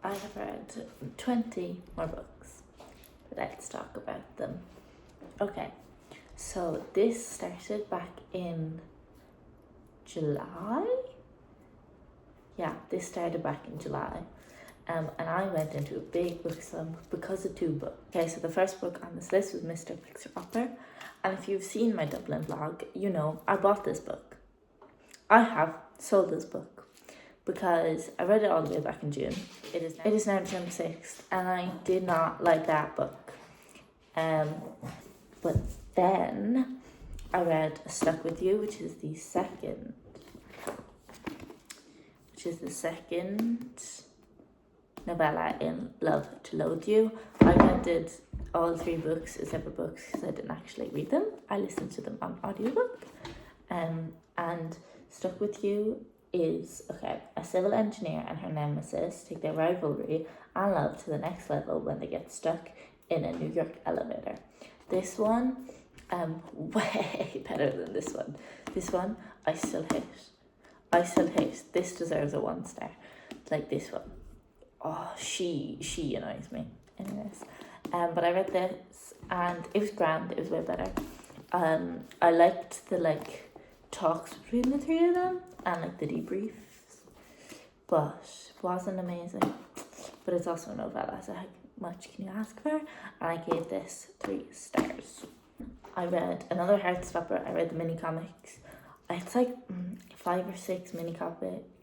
I have read 20 more books. Let's talk about them. Okay, so this started back in July. Yeah, this started back in July. And I went into a big book slump because of 2 books. Okay, so the first book on this list was Mr. Fixer-Upper. And if you've seen my Dublin vlog, you know I bought this book. I have sold this book because I read it all the way back in June. It is now December 6th, and I did not like that book. But then I read Stuck With You, which is the second novella in Love to Loathe You. I rented all 3 books as separate books because I didn't actually read them. I listened to them on audiobook. And Stuck With You is, okay, a civil engineer and her nemesis take their rivalry and love to the next level when they get stuck in a New York elevator. This one, way better than this one. This one, I still hate. This deserves a 1 star. Like this one. Oh, she annoys me. Anyways, but I read this and it was grand. It was way better. I liked the talks between the 3 of them and the debriefs, but it wasn't amazing. But it's also a novella, so how much can you ask for? And I gave this 3 stars. I read another Heartstopper. I read the mini comics. It's 5 or 6 mini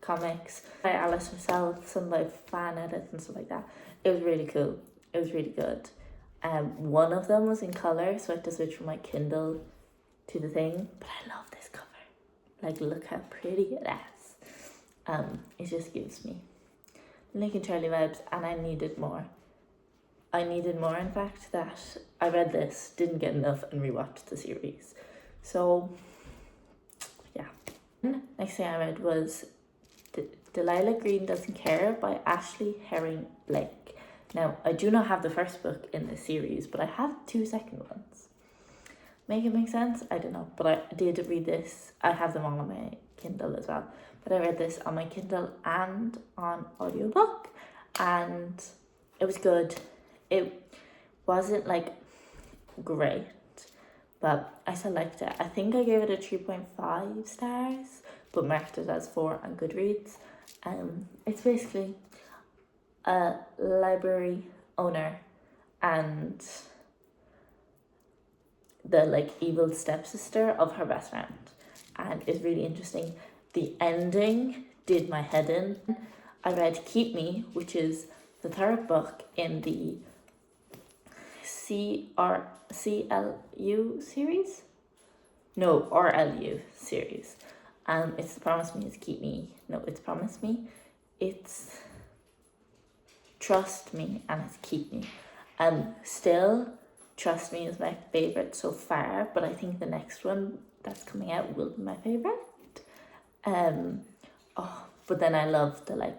comics by Alice herself, some by fan edits and stuff like that. It was really cool. It was really good. One of them was in colour, so I had to switch from my Kindle to the thing. But I love this cover. Look how pretty it is. It just gives me Lincoln Charlie vibes, and I needed more. In fact, that I read this, didn't get enough, and rewatched the series. So, yeah. Next thing I read was Delilah Green Doesn't Care by Ashley Herring Blake. Now, I do not have the first book in this series, but I have 2 second ones. Make it make sense? I don't know, but I did read this. I have them all on my Kindle as well, but I read this on my Kindle and on audiobook, and it was good. It wasn't great, but I still liked it. I think I gave it a 3.5 stars, but marked it as 4 on Goodreads. It's basically a library owner and the evil stepsister of her best friend, and it's really interesting. The ending did my head in. I read Keep Me, which is the 3rd book in the CLU series? No, RLU series. It's Promise Me, it's Keep Me. No, it's Promise Me, it's Trust Me, and it's Keep Me. Still, Trust Me is my favourite so far, but I think the next one that's coming out will be my favourite. But then I love the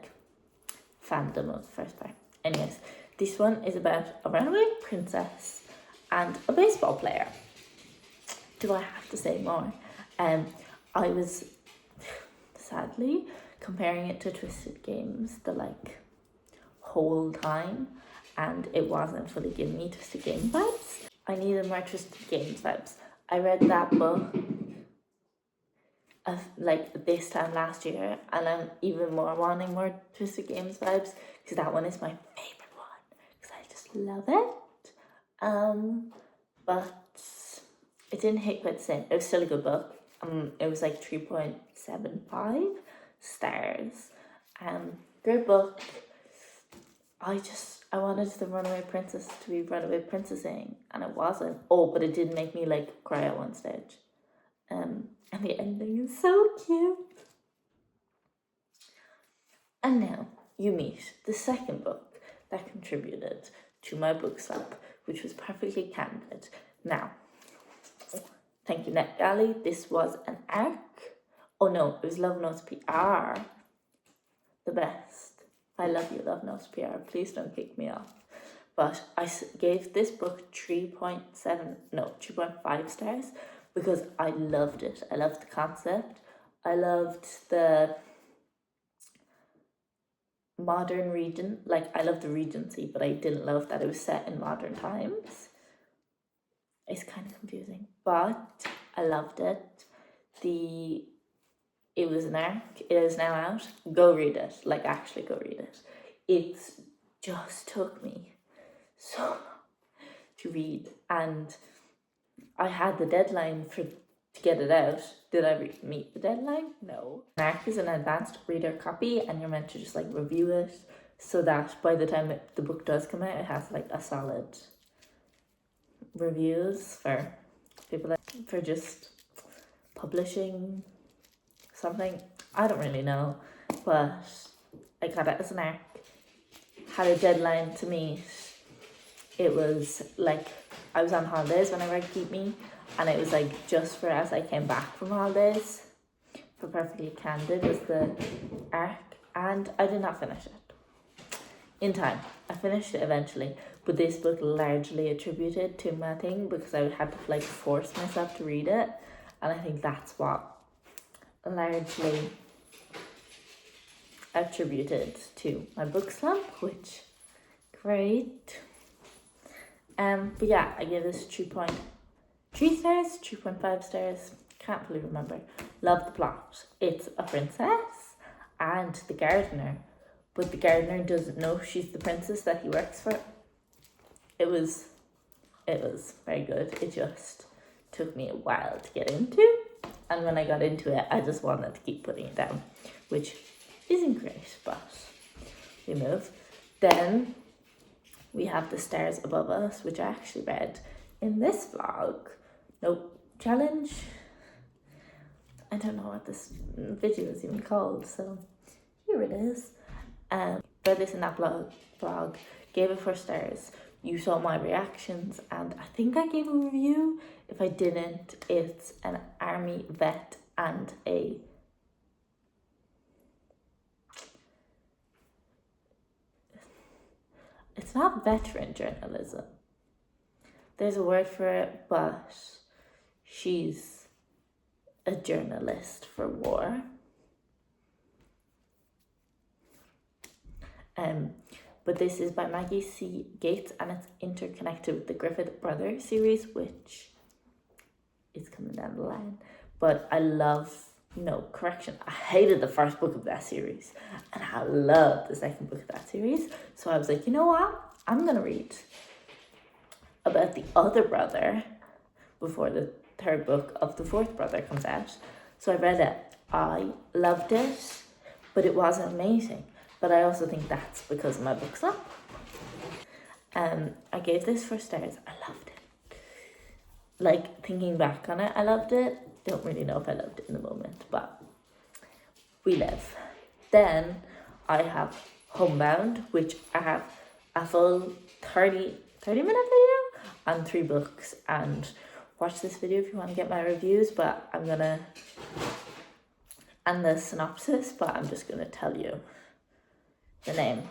fandom of the first part. Anyways, this one is about a runaway princess and a baseball player. Do I have to say more? I was sadly comparing it to Twisted Games the whole time, and it wasn't fully giving me Twisted Games vibes. I needed more Twisted Games vibes. I read that book of this time last year, and I'm even more wanting more Twisted Games vibes because that one is my favorite one because I just love it. But it didn't hit quite the same. It was still a good book. It was 3.75 stars. Great book. I wanted the runaway princess to be runaway princessing, and it wasn't. Oh, but it did make me cry at one stage. And the ending is so cute. And now you meet the second book that contributed to my book slump, which was Perfectly Candid. Now, thank you, NetGalley. This was an arc. Oh no, it was Love Notes PR. The best. I love you, Love Notes PR. Please don't kick me off. But I gave this book 3.5 stars because I loved it. I loved the concept. I loved the modern region. Like, I love the Regency, but I didn't love that it was set in modern times. It's kind of confusing, but I loved it. It was an arc. It is now out. Go read it. Like, actually go read it. It just took me so long to read, and I had the deadline to get it out. Did I meet the deadline? No. An arc is an advanced reader copy, and you're meant to just like review it so that by the time the book does come out, it has like a solid reviews for people for just publishing something. I don't really know, but I got it as an arc. Had a deadline to meet. It was like I was on holidays when I read Keep Me, and it was like just for as I came back from holidays. For Perfectly Candid was the arc, and I did not finish it in time. I finished it eventually, but this book largely attributed to my thing because I had to like force myself to read it, and I think that's what largely attributed to my book slump, which great. But yeah, I gave this 2.3 stars, 2.5 stars, can't fully remember. Love the plot. It's a princess and the gardener, but the gardener doesn't know she's the princess that he works for. It was very good. It just took me a while to get into, and when I got into it, I just wanted to keep putting it down, which isn't great, but we move. Then we have The Stars Above Us, which I actually read in this vlog. Challenge. I don't know what this video is even called, so here it is. Read this in that vlog, gave it 4 stars. You saw my reactions, and I think I gave a review. If I didn't, it's an army vet and it's not veteran journalism. There's a word for it, but she's a journalist for war. But this is by Maggie C. Gates, and it's interconnected with the Griffith Brothers series, which is coming down the line. But I hated the first book of that series, and I loved the second book of that series. So I was like, you know what? I'm going to read about the other brother before the third book of the fourth brother comes out. So I read it. I loved it, but it wasn't amazing. But I also think that's because of my book slump. I gave this 4 stars. I loved it. Like, thinking back on it, I loved it. Don't really know if I loved it in the moment, but we live. Then I have Homebound, which I have a full 30-minute video on 3 books, and watch this video if you want to get my reviews, but and the synopsis, but I'm just gonna tell you the name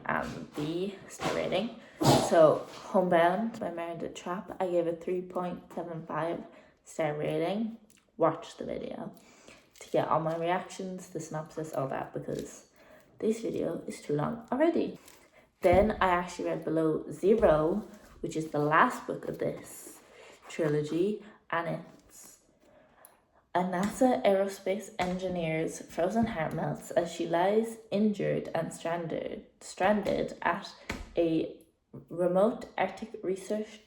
and the star rating. So Homebound by Meredith Trapp, I gave a 3.75 star rating. Watch the video to get all my reactions, the synopsis, all that, because this video is too long already. Then I actually read Below Zero, which is the last book of this trilogy, and it's a NASA aerospace engineer's frozen heart melts as she lies injured and stranded at a remote Arctic research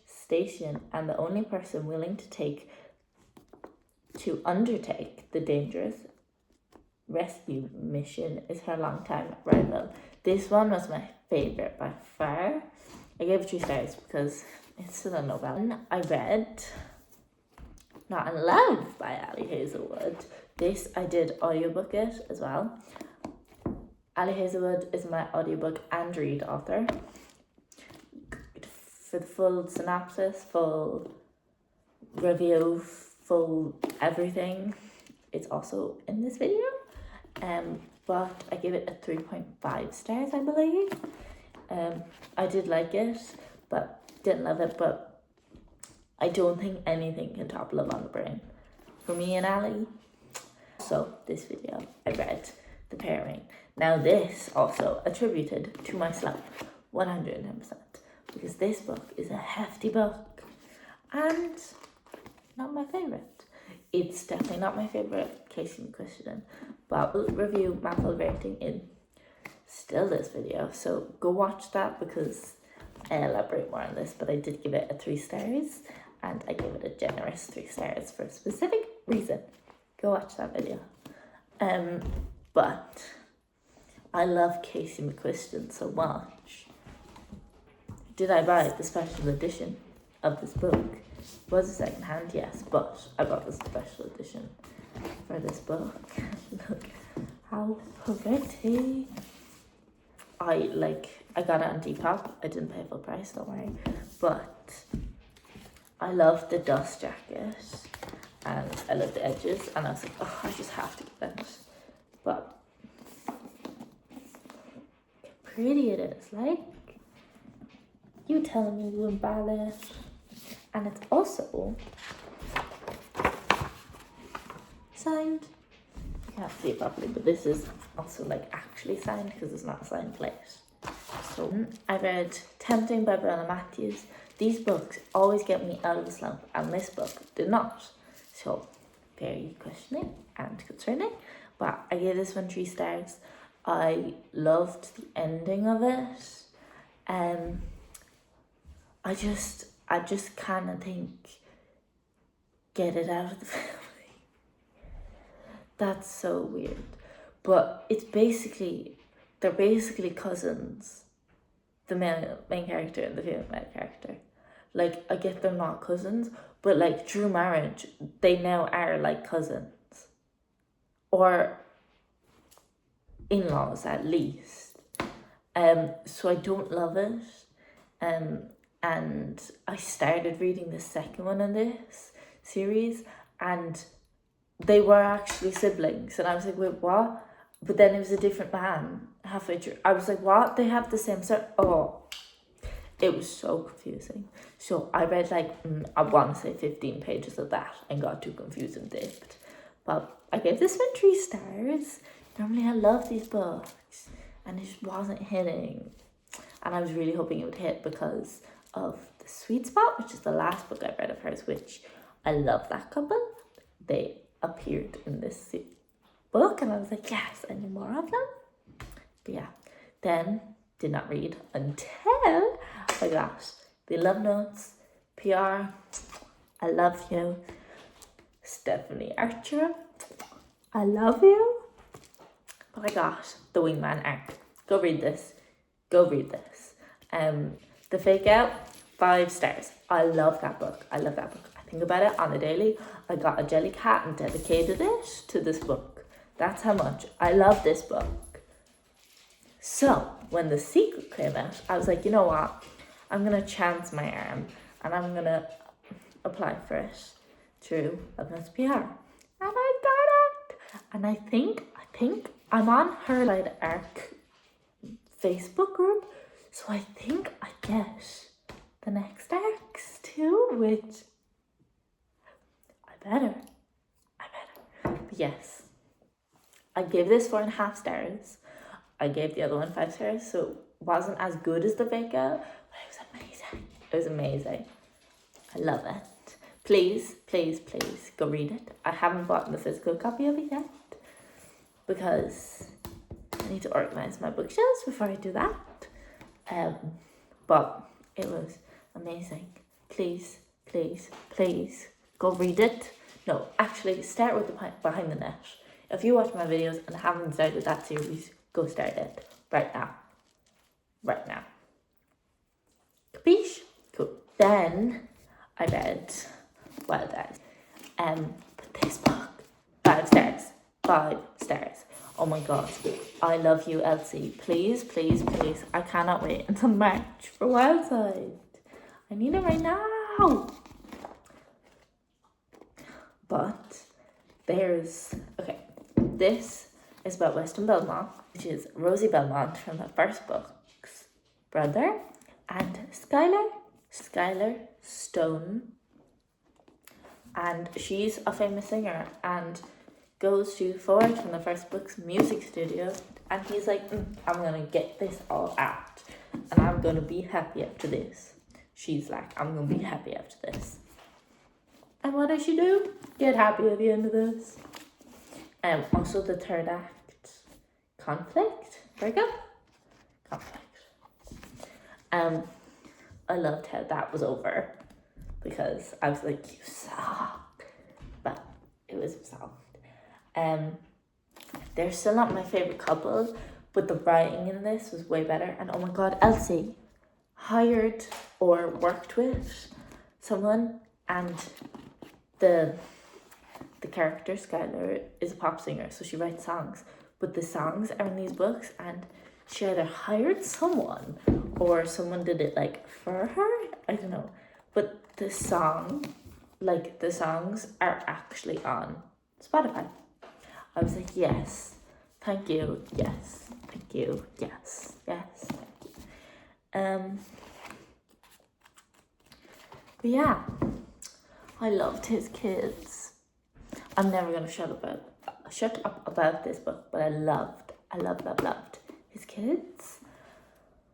station, and the only person willing to undertake the dangerous rescue mission is her longtime rival. This one was my favourite by far. I gave it 3 stars because it's still a novella. I read Not in Love by Ali Hazelwood. This I did audiobook it as well. Ali Hazelwood is my audiobook and read author. For the full synopsis, full review, full everything, it's also in this video. But I give it a 3.5 stars, I believe. I did like it, but didn't love it, but I don't think anything can top Love on the Brain. For me and Ali, also this video, I read The Pairing. Now this also attributed to my slump, 110%, because this book is a hefty book and not my favourite. It's definitely not my favourite Casey McQuiston, but we'll review my full rating in still this video, so go watch that because I elaborate more on this, but I did give it a 3 stars and I gave it a generous 3 stars for a specific reason. Go watch that video. But I love Casey McQuiston so much. Did I buy the special edition of this book? Was it secondhand? Yes, but I bought the special edition for this book. Look how pretty. I got it on Depop. I didn't pay full price, don't worry. But I love the dust jacket and I love the edges, and I was like, oh, I just have to get it. But how pretty it is, like, you telling me you wouldn't buy it. And it's also signed. You can't see it properly, but this is also like actually signed because it's not a signed plate. So I read Tempting by Bella Matthews. These books always get me out of a slump, and this book did not. So very questioning and concerning, but I gave this one 3 stars. I loved the ending of it. I just kind of think, get it out of the family. That's so weird. But it's they're basically cousins. The main character and the female character. Like, I get they're not cousins, but like through marriage, they now are like cousins. Or in-laws at least. So I don't love it. And I started reading the second one in this series, and they were actually siblings, and I was like, wait, what? But then it was a different man halfway through. I was like, what? They have the same sort. Oh, it was so confusing. So I read I want to say 15 pages of that and got too confused and dipped. But I gave this one 3 stars. Normally I love these books, and it just wasn't hitting. And I was really hoping it would hit because of The Sweet Spot, which is the last book I read of hers, which I love that couple. They appeared in this book, and I was like, yes, I need more of them. But yeah, then did not read until I got the Love Notes, PR, I love you, Stephanie Archer, I love you. But I got The Wingman arc. Go read this. The Fake Out, 5 stars. I love that book. I think about it on a daily. I got a jelly cat and dedicated it to this book. That's how much I love this book. So when the sequel came out, I was like, you know what? I'm going to chance my arm and I'm going to apply for it through Love Notes PR. And I got it. And I think I'm on her arc Facebook group. So I think I get the next arcs too, which I better. But yes, I gave this 4.5 stars. I gave the other one 5 stars, so it wasn't as good as The Fake Out, but it was amazing. I love it. Please go read it. I haven't bought the physical copy of it yet because I need to organize my bookshelves before I do that. But it was amazing. Please go read it. No, actually start with the Behind the Net. If you watch my videos and haven't started that series, go start it right now. Capiche? Cool. Then I read Wild Eyes. But this book, 5 stars. Oh my god, I love you, Elsie. Please. I cannot wait until March for Wild Side. I need it right now. But this is about Weston Belmont, which is Rosie Belmont from the first book's brother, and Skylar Stone. And she's a famous singer, and goes to Forge from the first book's music studio, and he's like, I'm gonna get this all out, and I'm gonna be happy after this. She's like, I'm gonna be happy after this. And what does she do? Get happy at the end of this. Also the third act, conflict, breakup, conflict. I loved how that was over, because I was like, you suck, but it was solved. They're still not my favourite couple, but the writing in this was way better. And oh my god, Elsie hired or worked with someone, and the character Skylar is a pop singer, so she writes songs, but the songs are in these books, and she either hired someone or someone did it like for her, I don't know, but the songs are actually on Spotify. I was like, yes, thank you, yes, thank you, yes, yes, thank you. But yeah, I loved his kids. I'm never gonna shut up about this book, but I loved his kids.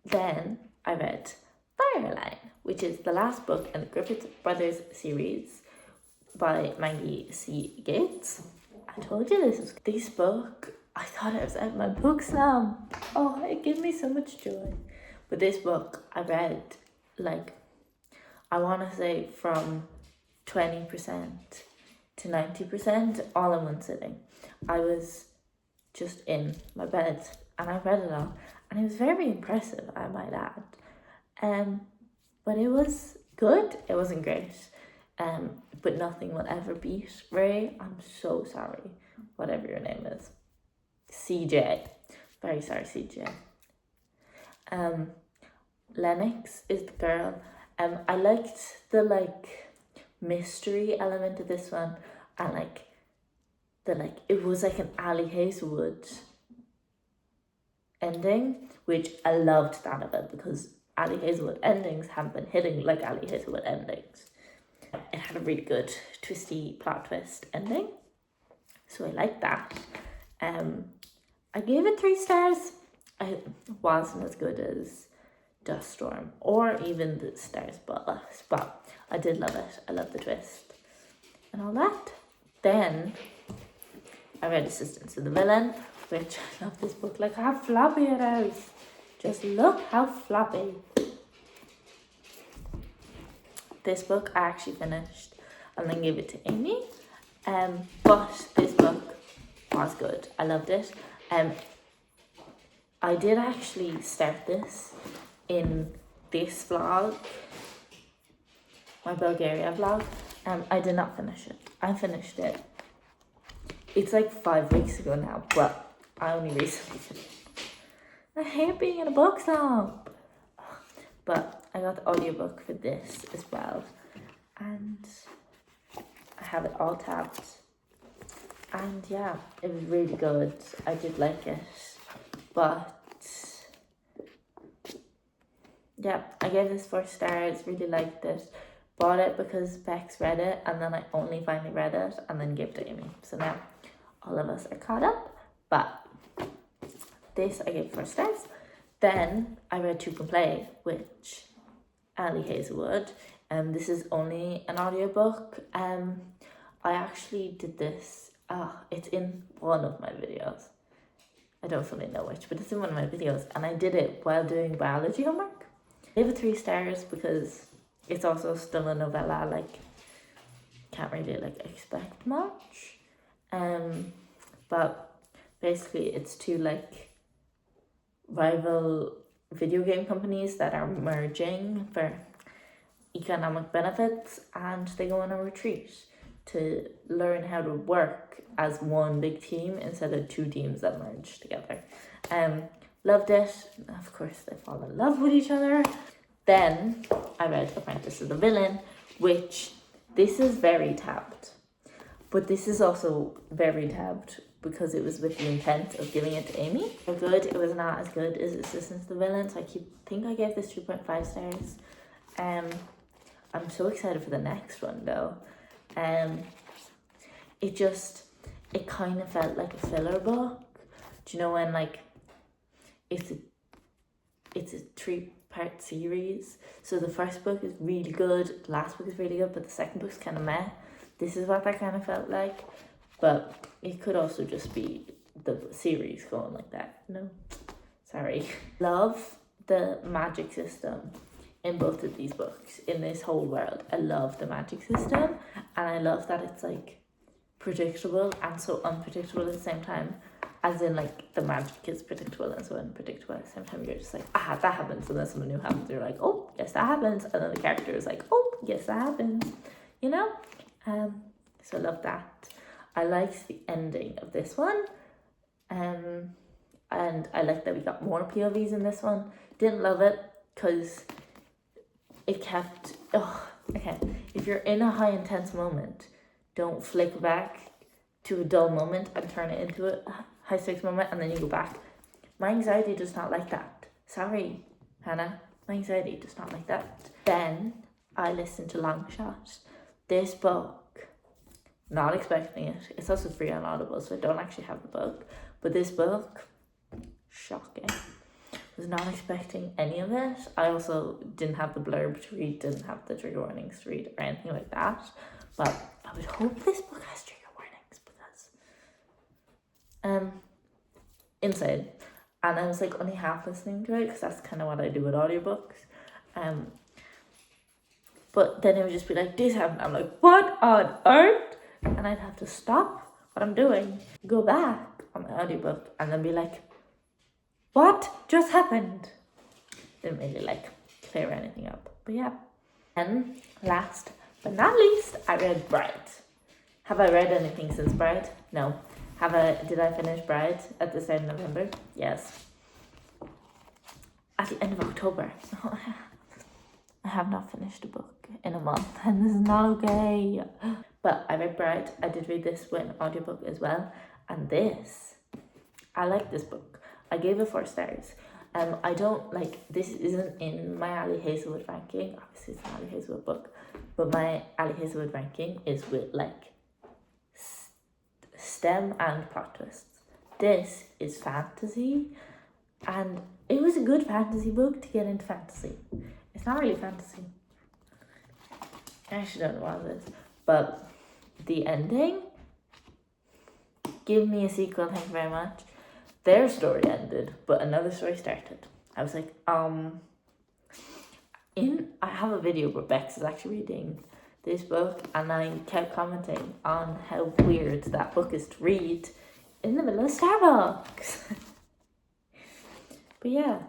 Then I read Fireline, which is the last book in the Griffith Brothers series by Maggie C. Gates. I told you this book, I thought it was at my book slam. Oh, it gave me so much joy. But this book I read, like, I want to say from 20% to 90% all in one sitting. I was just in my bed and I read it all, and it was very impressive, I might add. But it was good. It wasn't great. But nothing will ever beat Ray. I'm so sorry, whatever your name is. CJ. Very sorry, CJ. Lennox is the girl. I liked the mystery element of this one, and it was like an Ali Hazelwood ending, which I loved that of it, because Ali Hazelwood endings haven't been hitting like Ali Hazelwood endings. It had a really good twisty plot twist ending, so I liked that. I gave it 3 stars. It wasn't as good as Dust Storm or even the Stars Boss, but I did love it. I love the twist and all that. Then I read Assistance of the Villain, which I love this book. Like how floppy it is. Just look how floppy. This book I actually finished and then gave it to Amy. But this book was good. I loved it. I did actually start this in this vlog, my Bulgaria vlog. I did not finish it. I finished it. It's like 5 weeks ago now, but I only recently finished it. I hate being in a book slump. But I got the audiobook for this as well, and I have it all tabbed. And yeah, it was really good. I did like it, but yeah, I gave this 4 stars. Really liked it. Bought it because Bex read it, and then I only finally read it and then gave it to Amy. So now all of us are caught up. But this I gave 4 stars. Then I read Two Can Play, which Ali Hazelwood. This is only an audiobook. I actually did this. It's in one of my videos. I don't fully know which, but it's in one of my videos, and I did it while doing biology homework. I gave it 3 stars because it's also still a novella. Can't really expect much. But basically it's 2 rival video game companies that are merging for economic benefits, and they go on a retreat to learn how to work as one big team instead of 2 teams that merge together. Loved it. Of course they fall in love with each other. Then I read Apprentice of the Villain, which this is very tabbed, but this is also very tabbed because it was with the intent of giving it to Amy. So good. It was not as good as Assistance of the Villain, so I think I gave this 2.5 stars. I'm so excited for the next one though. it kind of felt like a filler book. Do you know when like it's a 3-part series, so the first book is really good, the last book is really good, but the second book's kind of meh? This is what that kind of felt like, but it could also just be the series going like that. No, sorry. Love the magic system in both of these books, in this whole world. I love the magic system, and I love that it's like predictable and so unpredictable at the same time. As in, like, the magic is predictable and so unpredictable at the same time. You're just like, that happens, and then something new happens. You're like, oh, yes, that happens. And then the character is like, oh, yes, that happens. You know? So I love that. I liked the ending of this one. And I like that we got more POVs in this one. Didn't love it because it kept... okay. If you're in a high intense moment, don't flick back to a dull moment and turn it into a high stakes moment and then you go back. My anxiety does not like that. Sorry, Hannah. My anxiety does not like that. Then I listened to Long Shot. This book, not expecting it. It's also free on Audible, so I don't actually have the book. But this book, shocking. Was not expecting any of it. I also didn't have the blurb to read, didn't have the trigger warnings to read or anything like that. But I would hope this book has trigger warnings because insane. And I was like only half listening to it because that's kind of what I do with audiobooks. But then it would just be like, this happened. I'm like, what on earth? And I'd have to stop what I'm doing, go back on my audiobook and then be like, what just happened? Didn't really like clear anything up. But yeah. And last but not least, I read Bride. Have I read anything since Bride? No. Did I finish Bride at the start of November? Yes. At the end of October. I have not finished a book in a month, and this is not okay. But I read Bride. I did read this with an audiobook as well. And I like this book. I gave it 4 stars. I don't like, this isn't in my Ali Hazelwood ranking. Obviously it's an Ali Hazelwood book, but my Ali Hazelwood ranking is with like STEM and plot twists. This is fantasy, and it was a good fantasy book to get into fantasy. It's not really fantasy. I actually don't know what it is, but the ending, give me a sequel, thank you very much. Their story ended, but another story started. I was like, I have a video where Bex is actually reading this book, and I kept commenting on how weird that book is to read in the middle of Starbucks. But yeah,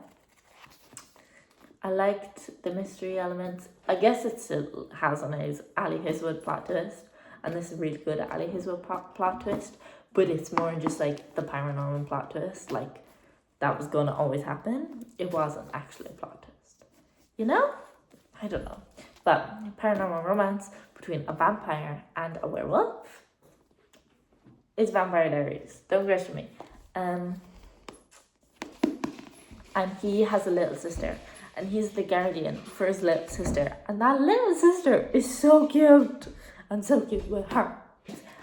I liked the mystery elements. I guess it still has on his Ali Hazelwood plot twist, and this is really good at Ali Hazelwood plot twist. But it's more just like the paranormal plot twist, like that was gonna always happen. It wasn't actually a plot twist, you know? I don't know. But paranormal romance between a vampire and a werewolf. It's Vampire Diaries. Don't question me. And he has a little sister, and he's the guardian for his little sister. And that little sister is so cute, and so cute with her.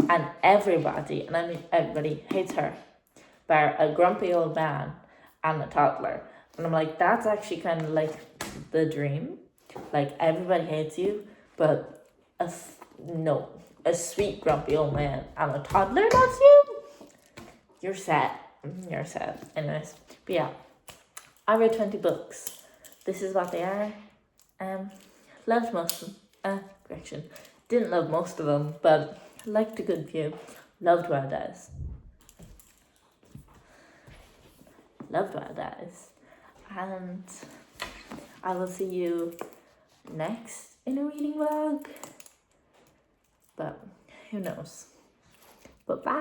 And everybody, and I mean everybody, hates her, bar a grumpy old man and a toddler. And I'm like, that's actually kind of like the dream. Like, everybody hates you, but a sweet grumpy old man and a toddler loves you? You're sad. You're sad. Anyways, but yeah, I read 20 books. This is what they are. Loved most of them. Correction. Didn't love most of them, but liked a good few. Loved Wild Eyes. Loved Wild Eyes. And I will see you next in a reading vlog. But who knows? But bye.